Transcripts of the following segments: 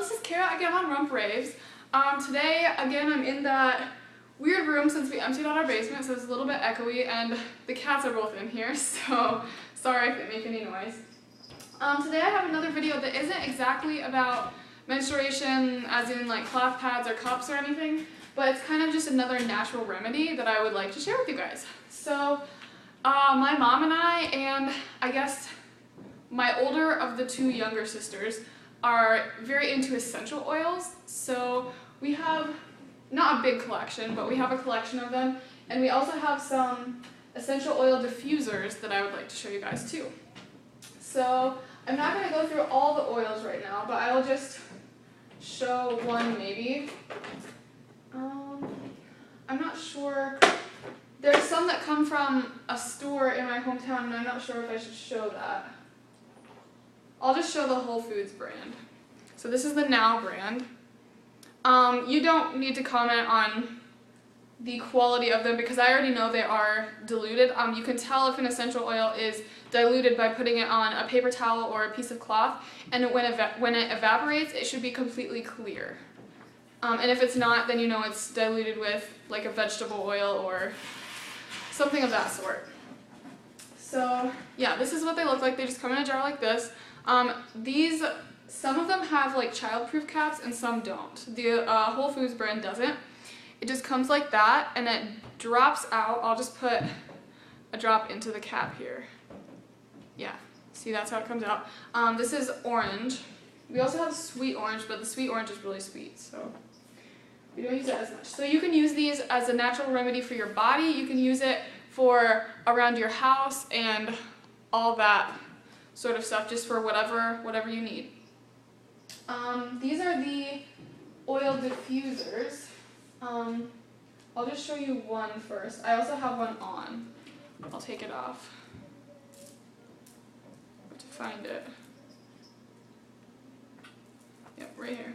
this is Kara again on Rump Raves. Today, again, I'm in that weird room since we emptied out our basement, so it's a little bit echoey, and the cats are both in here, so sorry if it makes any noise. Today I have another video that isn't exactly about menstruation, as in like cloth pads or cups or anything, but it's kind of just another natural remedy that I would like to share with you guys. So, my mom and I guess my older of the two younger sisters, are very into essential oils. So we have, not a big collection, but we have a collection of them. And we also have some essential oil diffusers that I would like to show you guys too. So I'm not going to go through all the oils right now, but I will just show one maybe. I'm not sure. There's some that come from a store in my hometown, and I'm not sure if I should show that. I'll just show the Whole Foods brand. So this is the Now brand. You don't need to comment on the quality of them because I already know they are diluted. You can tell if an essential oil is diluted by putting it on a paper towel or a piece of cloth, and when it evaporates, it should be completely clear. And if it's not, then you know it's diluted with like a vegetable oil or something of that sort. So yeah, this is what they look like. They just come in a jar like this. Some of them have like child-proof caps and some don't. The Whole Foods brand doesn't. It just comes like that and it drops out. I'll just put a drop into the cap here. Yeah, see, that's how it comes out. This is orange. We also have sweet orange, but the sweet orange is really sweet, so we don't use it as much. So you can use these as a natural remedy for your body. You can use it for around your house and all that sort of stuff, just for whatever you need. These are the oil diffusers. I'll just show you one first. I also have one on. I'll take it off. I have to find it. Yep, right here.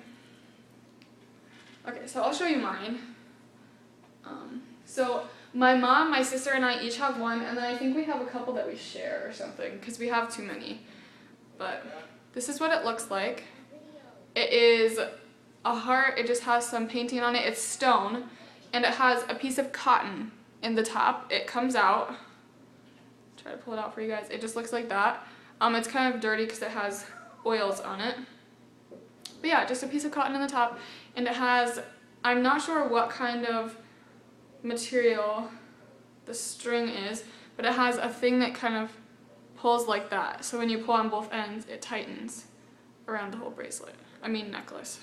Okay, so I'll show you mine. So my mom, my sister, and I each have one, and then I think we have a couple that we share or something, because we have too many. But this is what it looks like. It is a heart, it just has some painting on it. It's stone, and it has a piece of cotton in the top. It comes out. Try to pull it out for you guys. It just looks like that. It's kind of dirty because it has oils on it. But yeah, just a piece of cotton in the top, and it has, I'm not sure what kind of material the string is, but it has a thing that kind of pulls like that. So when you pull on both ends, it tightens around the whole necklace.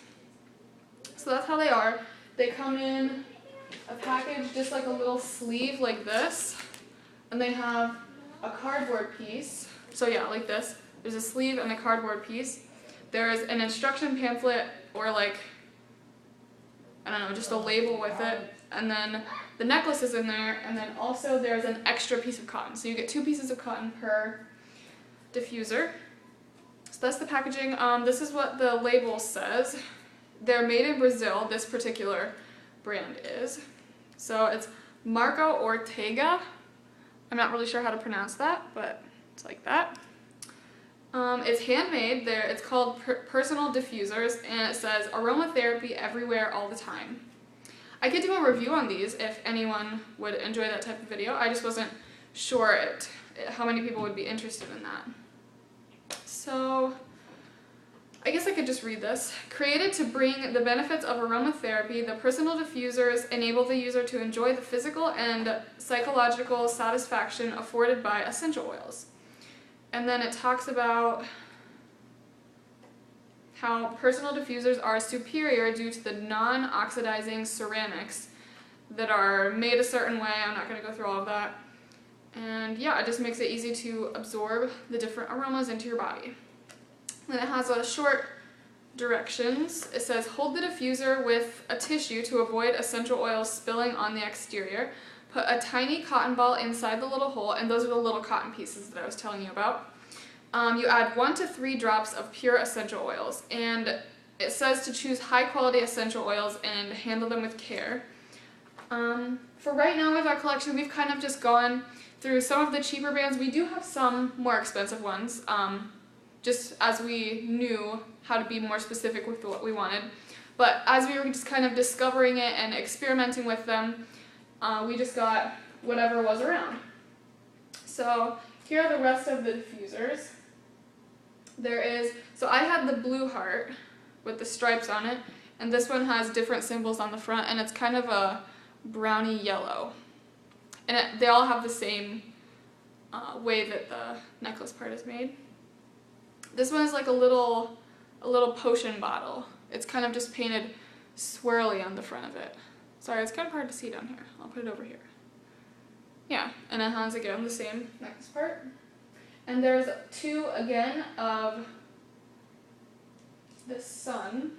So that's how they are. They come in a package, just like a little sleeve like this, and they have a cardboard piece. So yeah, like this. There's a sleeve and a cardboard piece. There's an instruction pamphlet or like, I don't know, just a label with it. And then the necklace is in there, and then also there's an extra piece of cotton. So you get 2 pieces of cotton per diffuser. So that's the packaging. This is what the label says. They're made in Brazil, this particular brand is. So it's Marco Ortega. I'm not really sure how to pronounce that, but it's like that. It's handmade. It's called Personal Diffusers, and it says aromatherapy everywhere all the time. I could do a review on these if anyone would enjoy that type of video. I just wasn't sure how many people would be interested in that. So I guess I could just read this. Created to bring the benefits of aromatherapy, the personal diffusers enable the user to enjoy the physical and psychological satisfaction afforded by essential oils. And then it talks about how personal diffusers are superior due to the non-oxidizing ceramics that are made a certain way. I'm not going to go through all of that. And yeah, it just makes it easy to absorb the different aromas into your body. Then it has a short directions. It says, hold the diffuser with a tissue to avoid essential oils spilling on the exterior. Put a tiny cotton ball inside the little hole, and those are the little cotton pieces that I was telling you about. You add 1 to 3 drops of pure essential oils, and it says to choose high quality essential oils and handle them with care. For right now with our collection, we've kind of just gone through some of the cheaper brands. We do have some more expensive ones. just as we knew how to be more specific with what we wanted. But as we were just kind of discovering it and experimenting with them, we just got whatever was around. So here are the rest of the diffusers. So I had the blue heart with the stripes on it, and this one has different symbols on the front, and it's kind of a browny yellow. And they all have the same way that the necklace part is made. This one is like a little potion bottle. It's kind of just painted swirly on the front of it. Sorry, it's kind of hard to see down here. I'll put it over here. Yeah, and it has again the same necklace part. And there's two again of the sun.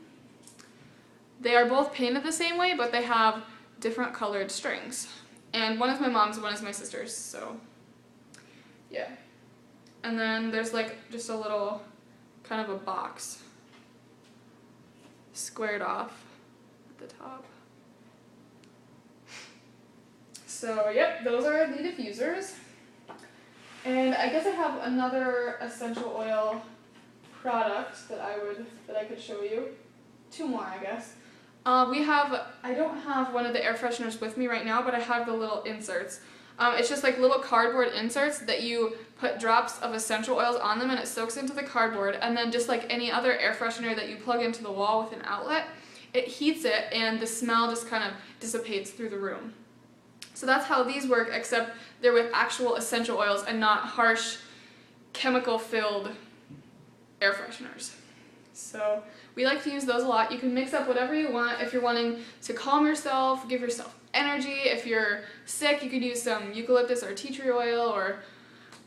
They are both painted the same way, but they have different colored strings. And one is my mom's, one is my sister's, so yeah. And then there's like just a little kind of a box squared off at the top. So yep, those are the diffusers. And I guess I have another essential oil product that I could show you. Two more, I guess. I don't have one of the air fresheners with me right now, but I have the little inserts. It's just like little cardboard inserts that you put drops of essential oils on them and it soaks into the cardboard, and then just like any other air freshener that you plug into the wall with an outlet, it heats it and the smell just kind of dissipates through the room. So that's how these work, except they're with actual essential oils and not harsh chemical-filled air fresheners. So we like to use those a lot. You can mix up whatever you want. If you're wanting to calm yourself, give yourself energy. If you're sick, you could use some eucalyptus or tea tree oil or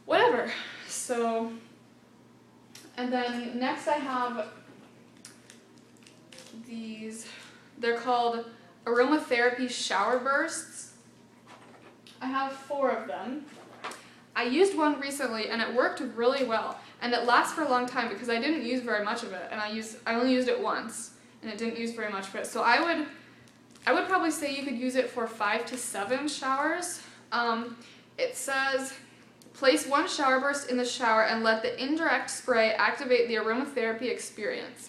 whatever. So, and then next I have these. They're called aromatherapy shower bursts. I have 4 of them. I used one recently and it worked really well. And it lasts for a long time because I didn't use very much of it, and I only used it once, and it didn't use very much of it. So I would probably say you could use it for 5 to 7 showers. It says, place 1 shower burst in the shower and let the indirect spray activate the aromatherapy experience.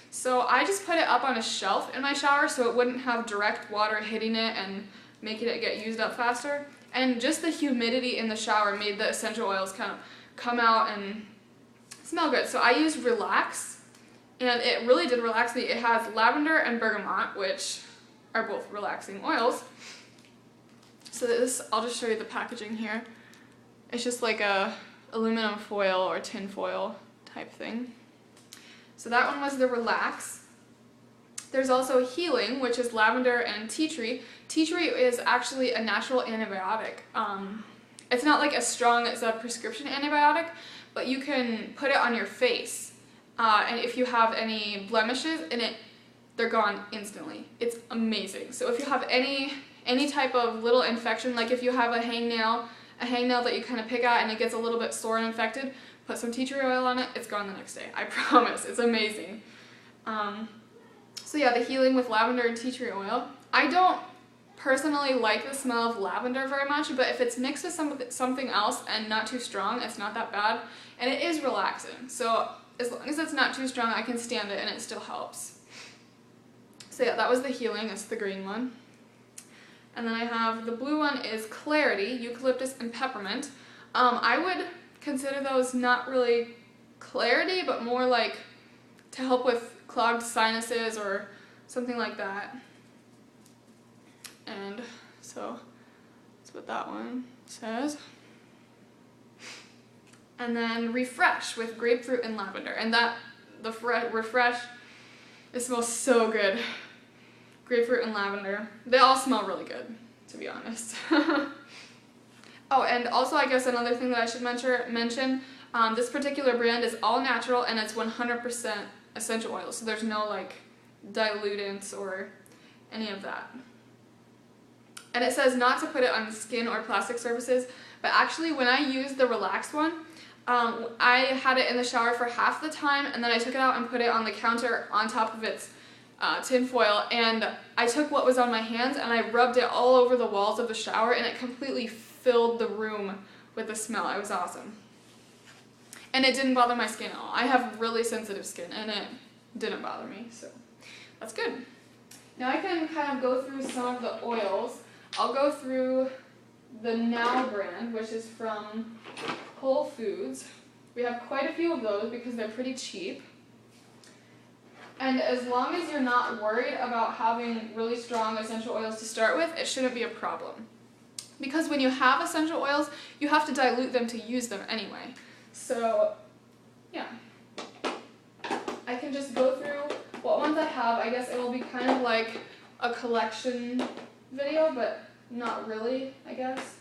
So I just put it up on a shelf in my shower so it wouldn't have direct water hitting it and making it get used up faster. And just the humidity in the shower made the essential oils kind of come out and smell good. So I used Relax, and it really did relax me. It has lavender and bergamot, which are both relaxing oils. So this, I'll just show you the packaging here. It's just like a aluminum foil or tin foil type thing. So that one was the Relax. There's also Healing, which is lavender and tea tree. Tea tree is actually a natural antibiotic. It's not like as strong as a prescription antibiotic, but you can put it on your face, and if you have any blemishes in it, they're gone instantly. It's amazing. So if you have any type of little infection, like if you have a hangnail that you kind of pick at and it gets a little bit sore and infected, put some tea tree oil on it, it's gone the next day. I promise. It's amazing. So yeah, the Healing with lavender and tea tree oil. I don't personally like the smell of lavender very much, but if it's mixed with something else and not too strong, it's not that bad, and it is relaxing. So as long as it's not too strong, I can stand it and it still helps. So yeah, that was the Healing. It's the green one. And then I have the blue one is Clarity, eucalyptus and peppermint. I would consider those not really clarity, but more like to help with clogged sinuses or something like that. And so that's what that one says. And then Refresh with grapefruit and lavender. And the Refresh, it smells so good. Grapefruit and lavender. They all smell really good, to be honest. Oh, and also I guess another thing that I should mention, this particular brand is all natural and it's 100% essential oil. So there's no like dilutants or any of that. And it says not to put it on skin or plastic surfaces, but actually when I used the Relax one, I had it in the shower for half the time, and then I took it out and put it on the counter on top of its tin foil, and I took what was on my hands and I rubbed it all over the walls of the shower, and it completely filled the room with the smell. It was awesome. And it didn't bother my skin at all. I have really sensitive skin and it didn't bother me, so that's good. Now I can kind of go through some of the oils. I'll go through the Now brand, which is from Whole Foods. We have quite a few of those because they're pretty cheap. And as long as you're not worried about having really strong essential oils to start with, it shouldn't be a problem. Because when you have essential oils, you have to dilute them to use them anyway. So, yeah. I can just go through what ones I have. I guess it will be kind of like a collection video, but not really, I guess.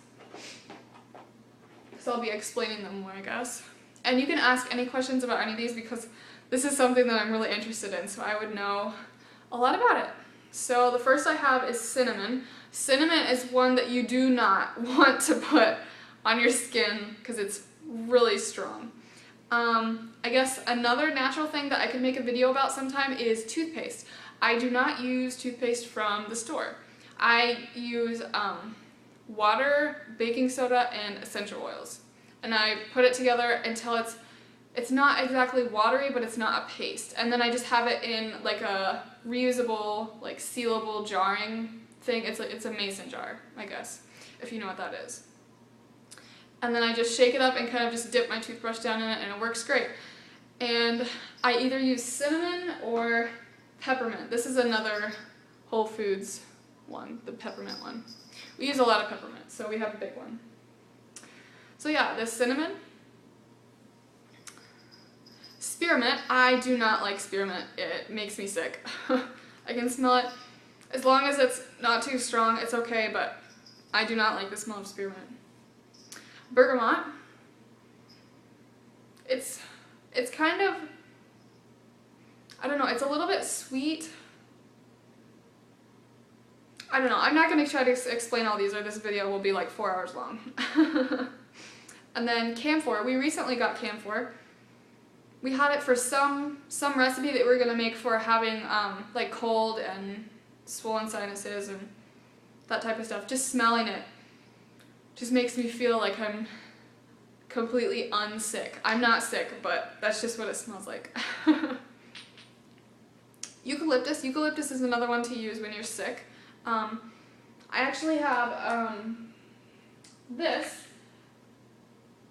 So I'll be explaining them more, I guess. And you can ask any questions about any of these because this is something that I'm really interested in, so I would know a lot about it. So the first I have is cinnamon. Cinnamon is one that you do not want to put on your skin because it's really strong. I guess another natural thing that I could make a video about sometime is toothpaste. I do not use toothpaste from the store. I use water, baking soda, and essential oils. And I put it together until it's not exactly watery, but it's not a paste. And then I just have it in like a reusable, like sealable jarring thing. It's a mason jar, I guess, if you know what that is. And then I just shake it up and kind of just dip my toothbrush down in it, and it works great. And I either use cinnamon or peppermint. This is another Whole Foods one, the peppermint one. We use a lot of peppermint, so we have a big one. So yeah, this cinnamon. Spearmint, I do not like spearmint. It makes me sick. I can smell it. As long as it's not too strong, it's okay, but I do not like the smell of spearmint. Bergamot. It's kind of, I don't know, it's a little bit sweet. I don't know, I'm not going to try to explain all these or this video will be like 4 hours long. And then camphor, we recently got camphor. We had it for some recipe that we were going to make for having like cold and swollen sinuses and that type of stuff. Just smelling it just makes me feel like I'm completely unsick. I'm not sick, but that's just what it smells like. Eucalyptus. Eucalyptus is another one to use when you're sick. I actually have this.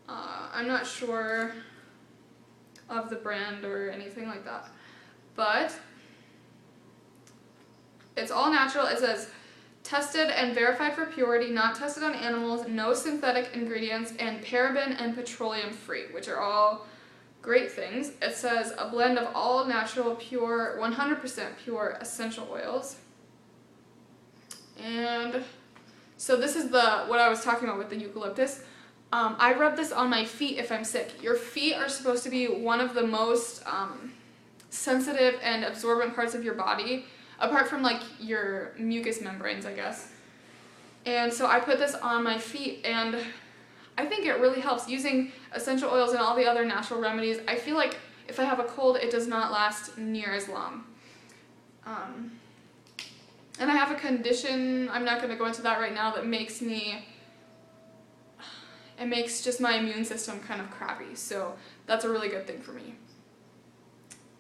I'm not sure of the brand or anything like that, but it's all natural. It says tested and verified for purity, not tested on animals, no synthetic ingredients, and paraben and petroleum free, which are all great things. It says a blend of all natural, pure, 100% pure essential oils. And so this is what I was talking about with the eucalyptus. I rub this on my feet if I'm sick. Your feet are supposed to be one of the most sensitive and absorbent parts of your body, apart from like your mucous membranes, I guess. And so I put this on my feet, and I think it really helps. Using essential oils and all the other natural remedies, I feel like if I have a cold, it does not last near as long. And I have a condition, I'm not going to go into that right now, that makes it makes just my immune system kind of crappy, so that's a really good thing for me.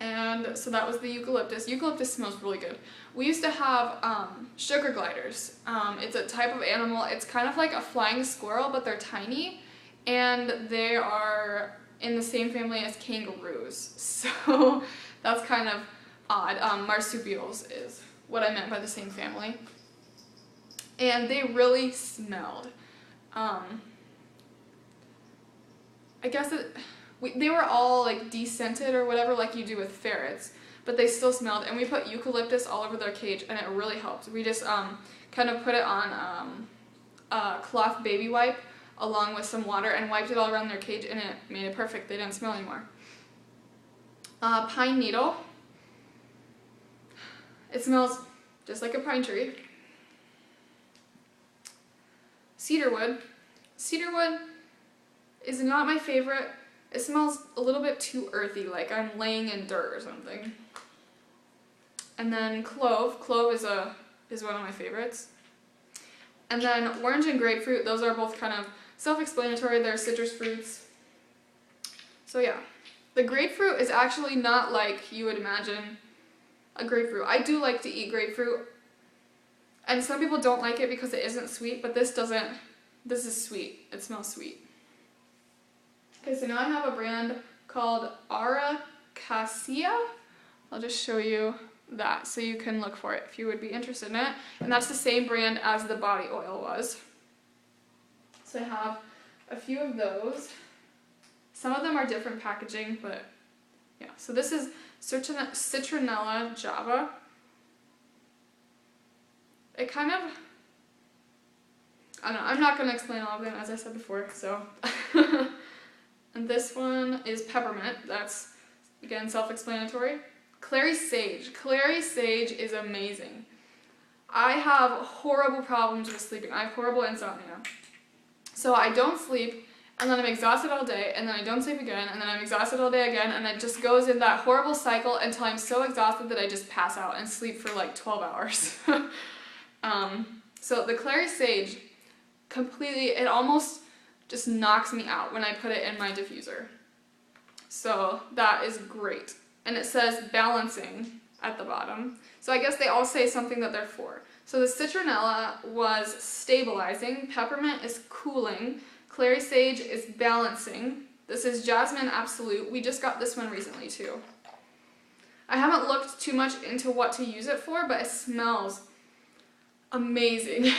And so that was the eucalyptus. Eucalyptus smells really good. We used to have sugar gliders. It's a type of animal. It's kind of like a flying squirrel, but they're tiny, and they are in the same family as kangaroos. So that's kind of odd. Marsupials is what I meant by the same family. And they really smelled. I guess they were all like descented or whatever, like you do with ferrets, but they still smelled, and we put eucalyptus all over their cage, and it really helped. We just kind of put it on a cloth baby wipe along with some water and wiped it all around their cage, and it made it perfect. They didn't smell anymore. Pine needle. It smells just like a pine tree. Cedarwood. Cedarwood is not my favorite. It smells a little bit too earthy, like I'm laying in dirt or something. And then clove. Clove is one of my favorites. And then orange and grapefruit, those are both kind of self-explanatory. They're citrus fruits. So yeah, the grapefruit is actually not like you would imagine a grapefruit. I do like to eat grapefruit, and some people don't like it because it isn't sweet, but this doesn't. This is sweet. It smells sweet. Okay, so now I have a brand called Acacia. I'll just show you that so you can look for it if you would be interested in it. And that's the same brand as the body oil was. So I have a few of those. Some of them are different packaging, but yeah. So this is Citronella Java. It kind of, I don't know, I'm not going to explain all of them as I said before, so. And this one is peppermint. That's, again, self-explanatory. Clary Sage. Clary Sage is amazing. I have horrible problems with sleeping. I have horrible insomnia. So I don't sleep, and then I'm exhausted all day, and then I don't sleep again, and then I'm exhausted all day again, and it just goes in that horrible cycle until I'm so exhausted that I just pass out and sleep for like 12 hours. So the Clary Sage, completely, it almost just knocks me out when I put it in my diffuser. So that is great. And it says balancing at the bottom. So I guess they all say something that they're for. So the citronella was stabilizing, peppermint is cooling, Clary Sage is balancing. This is Jasmine Absolute. We just got this one recently too. I haven't looked too much into what to use it for, but it smells amazing.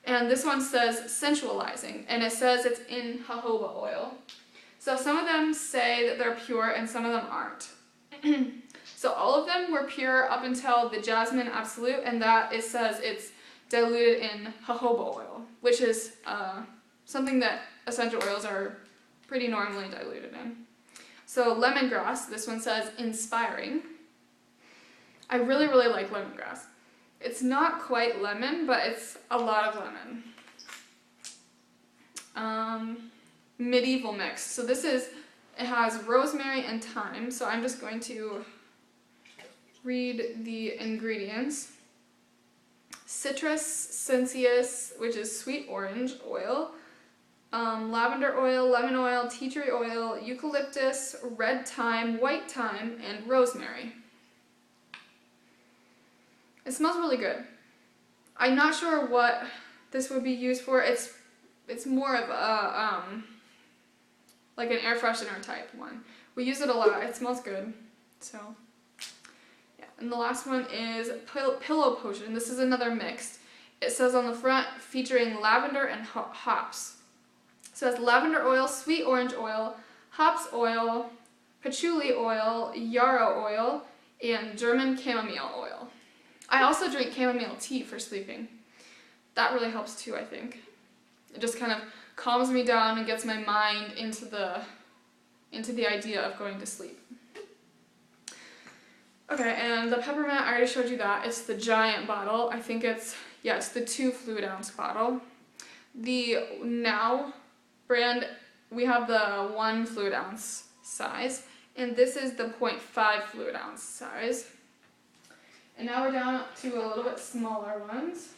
And this one says sensualizing, and it says it's in jojoba oil. So some of them say that they're pure and some of them aren't. So all of them were pure up until the Jasmine Absolute, and that it says it's diluted in jojoba oil, which is something that essential oils are pretty normally diluted in. So lemongrass, this one says inspiring. I really, really like lemongrass. It's not quite lemon, but it's a lot of lemon. Medieval mix. So this is, it has rosemary and thyme. So I'm just going to read the ingredients. Citrus sensius, which is sweet orange oil, lavender oil, lemon oil, tea tree oil, eucalyptus, red thyme, white thyme, and rosemary. It smells really good. I'm not sure what this would be used for. It's more of a like an air freshener type one. We use it a lot. It smells good. So yeah. And the last one is Pillow Potion. This is another mixed. It says on the front featuring lavender and hops. So it has lavender oil, sweet orange oil, hops oil, patchouli oil, yarrow oil, and German chamomile oil. I also drink chamomile tea for sleeping. That really helps too, I think. It just kind of calms me down and gets my mind into the idea of going to sleep. Okay, and the peppermint, I already showed you that. It's the giant bottle. I think it's the 2 fluid ounce bottle. The Now brand, we have the 1 fluid ounce size, and this is the 0.5 fluid ounce size. And now we're down to a little bit smaller ones.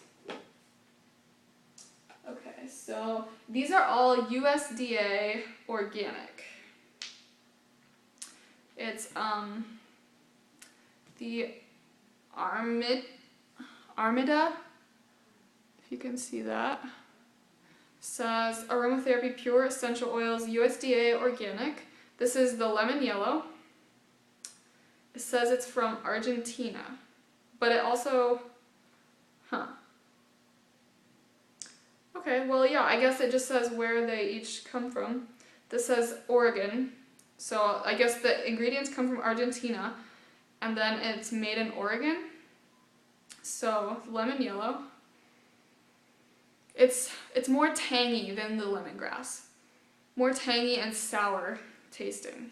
Okay, so these are all USDA organic. It's the Armida, if you can see that, says aromatherapy pure essential oils USDA organic. This is the lemon yellow. It says it's from Argentina, but it also, okay, well, yeah, I guess it just says where they each come from. This says Oregon, so I guess the ingredients come from Argentina, and then it's made in Oregon. So, lemon yellow. It's more tangy than the lemongrass. More tangy and sour tasting.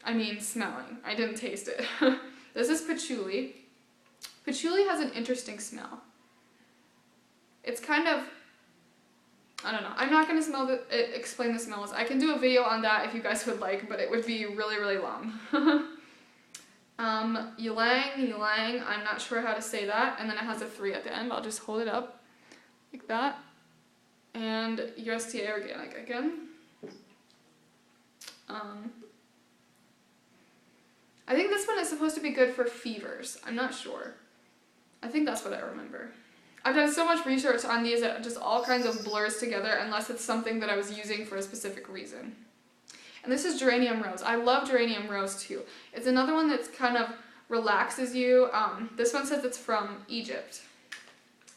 I mean, smelling. I didn't taste it. This is patchouli. Patchouli has an interesting smell. It's kind of, I don't know. I'm not going to explain the smells. I can do a video on that if you guys would like, but it would be really, really long. Ylang, I'm not sure how to say that. And then it has a 3 at the end. I'll just hold it up like that. And USDA organic again. I think this one is supposed to be good for fevers. I'm not sure. I think that's what I remember. I've done so much research on these that just all kinds of blurs together unless it's something that I was using for a specific reason. And this is Geranium Rose. I love Geranium Rose too. It's another one that's kind of relaxes you. This one says it's from Egypt.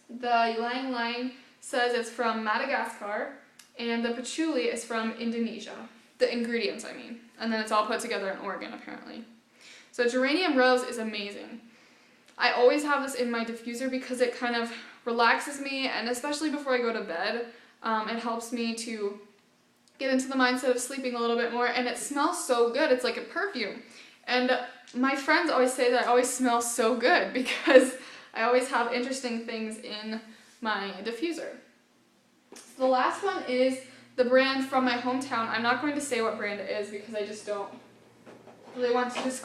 The Ylang Ylang says it's from Madagascar, and the patchouli is from Indonesia. The ingredients, I mean. And then it's all put together in Oregon, apparently. So Geranium Rose is amazing. I always have this in my diffuser because it kind of relaxes me, and especially before I go to bed, it helps me to get into the mindset of sleeping a little bit more, and it smells so good. It's like a perfume. And my friends always say that I always smell so good because I always have interesting things in my diffuser. So the last one is the brand from my hometown. I'm not going to say what brand it is because I just don't really want to disclose